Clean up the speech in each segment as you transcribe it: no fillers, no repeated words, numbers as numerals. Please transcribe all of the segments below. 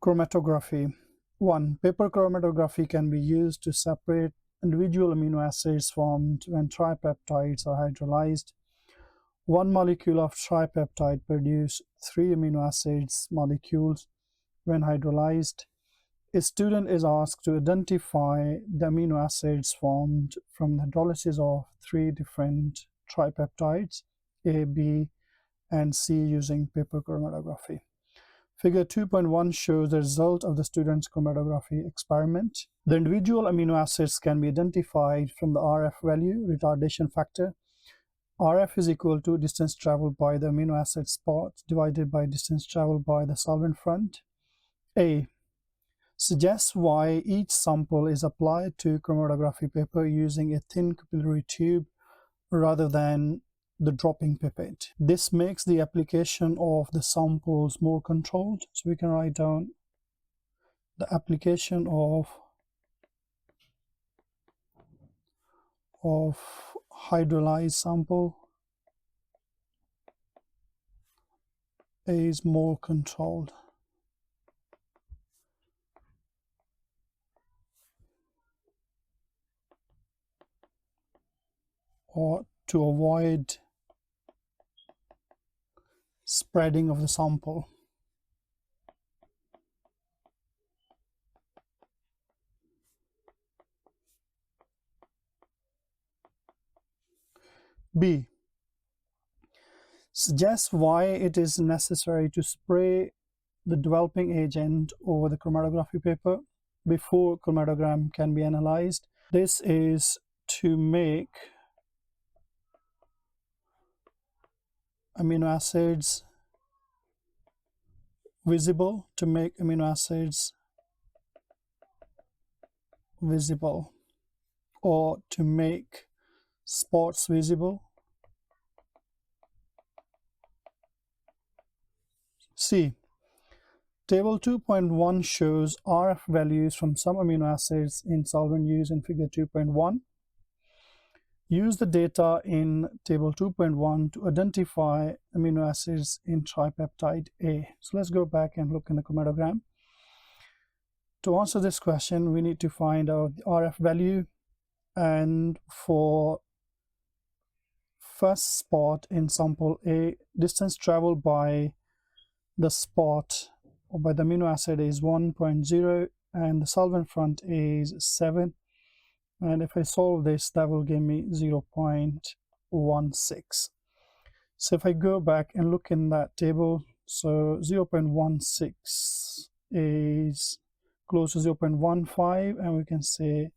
Chromatography. 1. Paper chromatography can be used to separate individual amino acids formed when tripeptides are hydrolyzed. One molecule of tripeptide produces 3 amino acids molecules when hydrolyzed. A student is asked to identify the amino acids formed from the hydrolysis of 3 different tripeptides, A, B, and C, using paper chromatography. Figure 2.1 shows the result of the student's chromatography experiment. The individual amino acids can be identified from the RF value, retardation factor. RF is equal to distance traveled by the amino acid spot divided by distance traveled by the solvent front. A. Suggests why each sample is applied to chromatography paper using a thin capillary tube rather than the dropping pipette. This makes the application of the samples more controlled. So we can write down the application of hydrolyzed sample is more controlled. Or to avoid spreading of the sample. B. Suggests why it is necessary to spray the developing agent over the chromatography paper before chromatogram can be analyzed. This is to make amino acids visible, or to make spots visible. C. Table 2.1 shows RF values from some amino acids in solvent used in figure 2.1. Use the data in table 2.1 to identify amino acids in tripeptide A. So let's go back and look in the chromatogram. To answer this question, we need to find out the RF value, and for first spot in sample A, distance traveled by the spot or by the amino acid is 1.0 and the solvent front is 7, and if I solve this, that will give me 0.16. So if I go back and look in that table, so 0.16 is close to 0.15, and we can say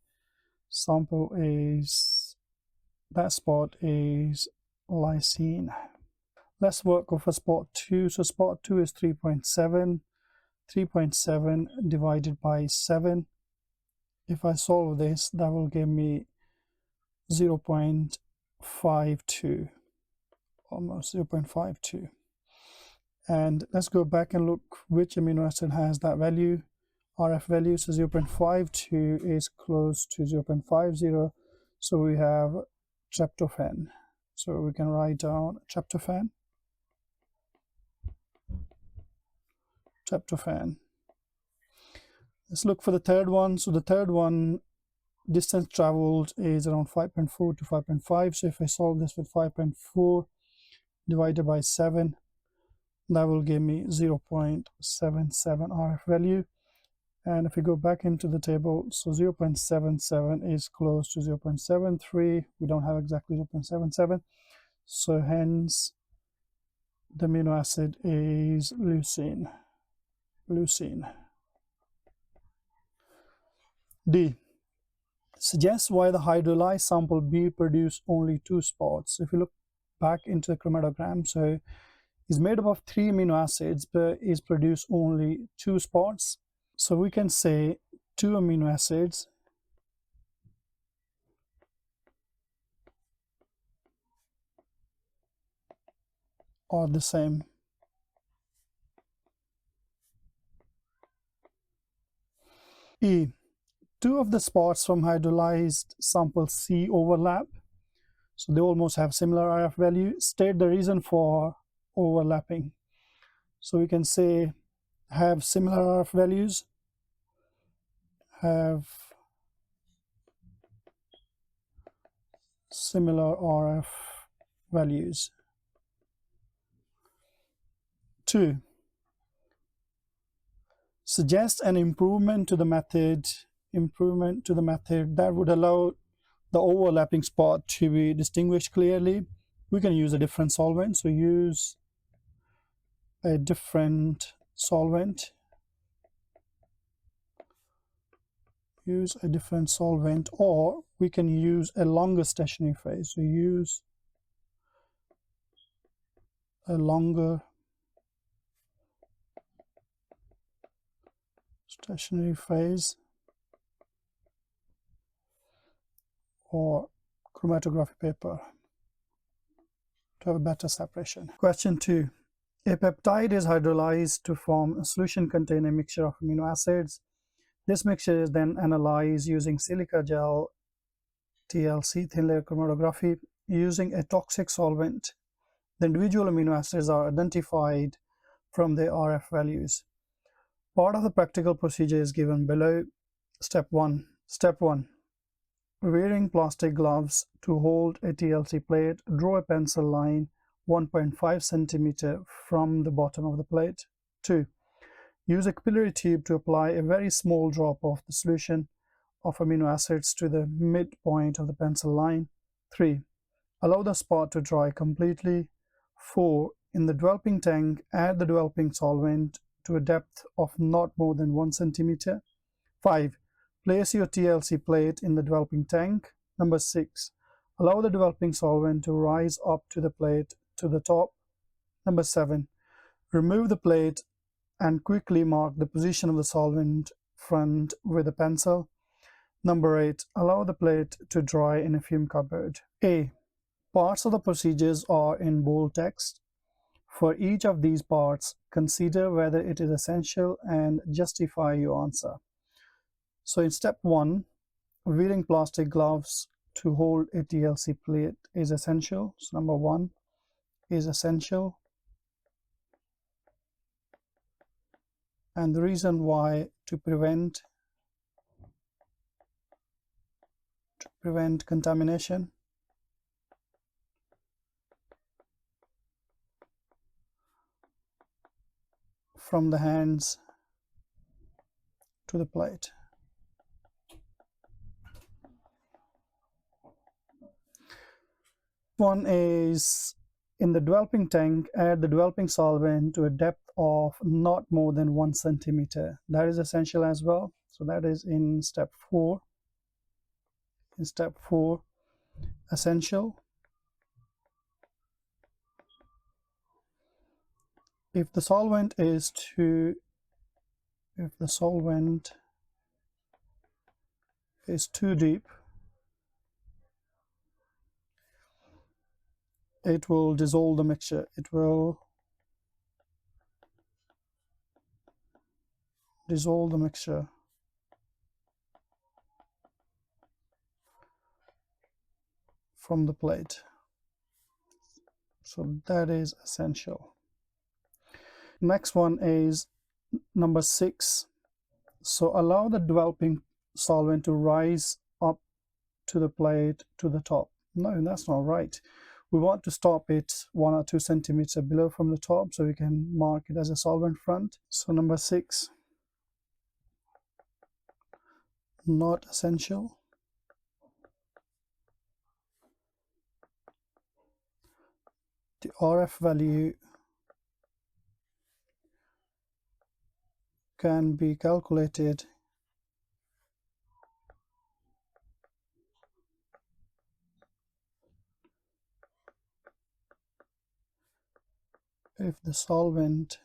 sample is, that spot is lysine. Let's work over spot 2. So spot 2 is 3.7. 3.7 divided by 7. If I solve this, that will give me 0.52, almost 0.52. And let's go back and look which amino acid has that value, RF value. So 0.52 is close to 0.50. So we have tryptophan. So we can write down tryptophan. Let's look for the third one. So the third one, distance traveled is around 5.4 to 5.5. So if I solve this with 5.4 divided by 7, that will give me 0.77 RF value. And if we go back into the table, so 0.77 is close to 0.73. We don't have exactly 0.77. So hence the amino acid is leucine. D. Suggests why the hydrolyzed sample B produced only 2 spots. If you look back into the chromatogram, so it's made up of 3 amino acids, but it's produced only 2 spots. So we can say 2 amino acids are the same. E. 2 of the spots from hydrolyzed sample C overlap, so they almost have similar RF value. State the reason for overlapping. So we can say have similar RF values, have similar RF values. 2. Suggest an improvement to the method that would allow the overlapping spot to be distinguished clearly. We can use a different solvent, so use a different solvent. Or we can use a longer stationary phase. So use a longer stationary phase or chromatography paper to have a better separation. Question 2. A peptide is hydrolyzed to form a solution containing a mixture of amino acids. This mixture is then analyzed using silica gel TLC, thin layer chromatography, using a toxic solvent. The individual amino acids are identified from their RF values. Part of the practical procedure is given below. Step 1. Wearing plastic gloves to hold a TLC plate, draw a pencil line 1.5 cm from the bottom of the plate. 2. Use a capillary tube to apply a very small drop of the solution of amino acids to the midpoint of the pencil line. 3. Allow the spot to dry completely. 4. In the developing tank, add the developing solvent to a depth of not more than 1 cm. 5. Place your TLC plate in the developing tank. Number 6. Allow the developing solvent to rise up to the plate to the top. Number 7. Remove the plate and quickly mark the position of the solvent front with a pencil. Number 8. Allow the plate to dry in a fume cupboard. A. Parts of the procedures are in bold text. For each of these parts, consider whether it is essential and justify your answer. So in step 1, wearing plastic gloves to hold a TLC plate is essential. So number 1 is essential. And the reason why, to prevent contamination. From the hands to the plate. One is, in the developing tank, add the developing solvent to a depth of not more than 1 cm. That is essential as well. So that is in step 4. In step 4, essential. If the solvent is too deep, it will dissolve the mixture. It will dissolve the mixture from the plate. So that is essential. Next one is number 6. So allow the developing solvent to rise up to the plate to the top. No, that's not right. We want to stop it 1 or 2 centimeters below from the top, so we can mark it as a solvent front. So number 6, not essential. The RF value can be calculated if the solvent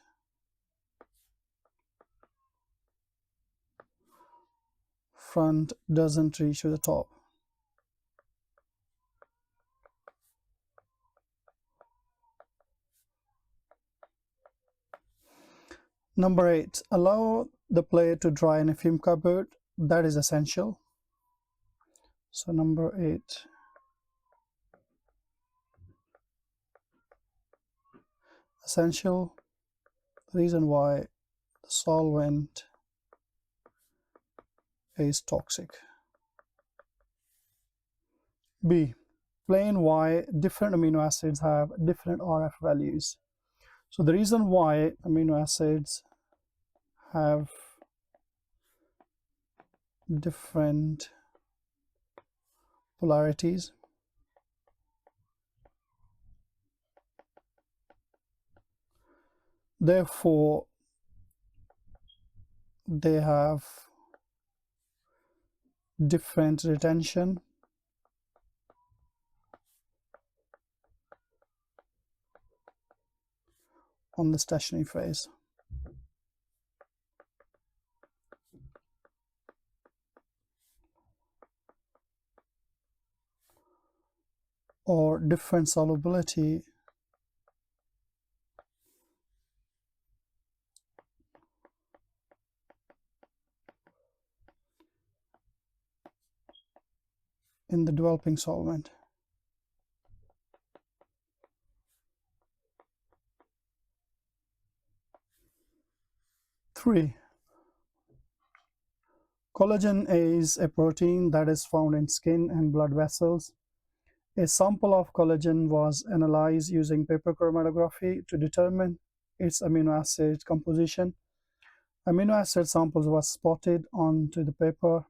front doesn't reach to the top. Number 8, allow the plate to dry in a fume cupboard. That is essential. So number 8, essential. The reason why, the solvent is toxic. B. Explain why different amino acids have different RF values. So the reason why amino acids have different polarities therefore they have different retention on the stationary phase. Or different solubility in the developing solvent. 3. Collagen is a protein that is found in skin and blood vessels. A sample of collagen was analyzed using paper chromatography to determine its amino acid composition. Amino acid samples were spotted onto the paper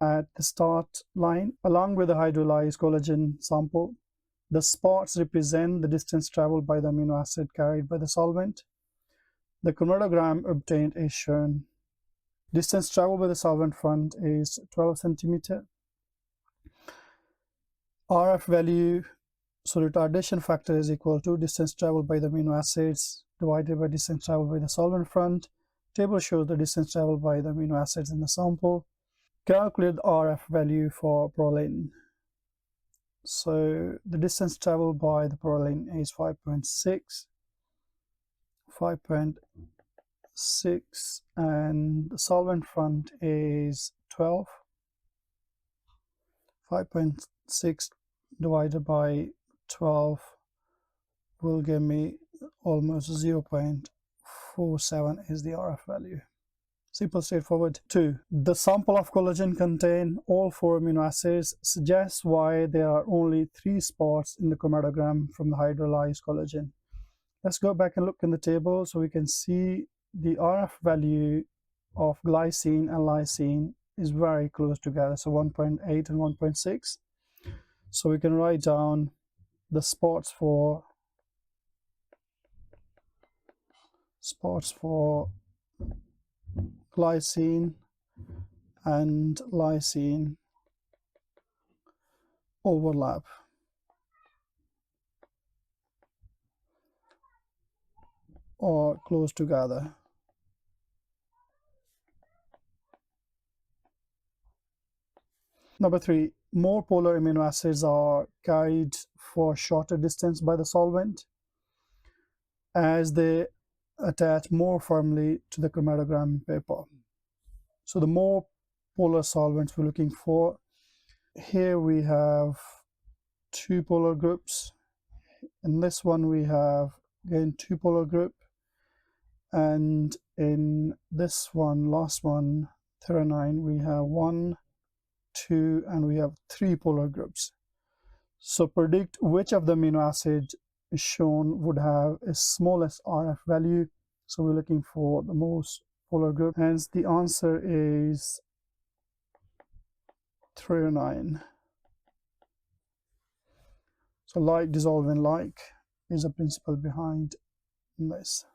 at the start line along with the hydrolyzed collagen sample. The spots represent the distance traveled by the amino acid carried by the solvent. The chromatogram obtained is shown. Distance traveled by the solvent front is 12 centimeter. RF value, so retardation factor is equal to distance traveled by the amino acids divided by distance traveled by the solvent front. Table shows the distance traveled by the amino acids in the sample. Calculate the RF value for proline. So the distance traveled by the proline is 5.6, and the solvent front is 12. 5.6 divided by 12 will give me almost 0.47 is the RF value. Simple, straightforward. 2. The sample of collagen contain all 4 amino acids suggests why there are only 3 spots in the chromatogram from the hydrolyzed collagen. Let's go back and look in the table so we can see the RF value of glycine and lysine is very close together, so 1.8 and 1.6. So we can write down the spots for glycine and lysine overlap or close together. Number 3, more polar amino acids are carried for shorter distance by the solvent as they attach more firmly to the chromatogram paper. So the more polar solvents we're looking for, here we have 2 polar groups. In this one we have again 2 polar group, and in this one, last one, threonine, we have 1, 2, and we have 3 polar groups. So predict which of the amino acid shown would have a smallest RF value. So we're looking for the most polar group, hence the answer is threonine. So like dissolving like is the principle behind this.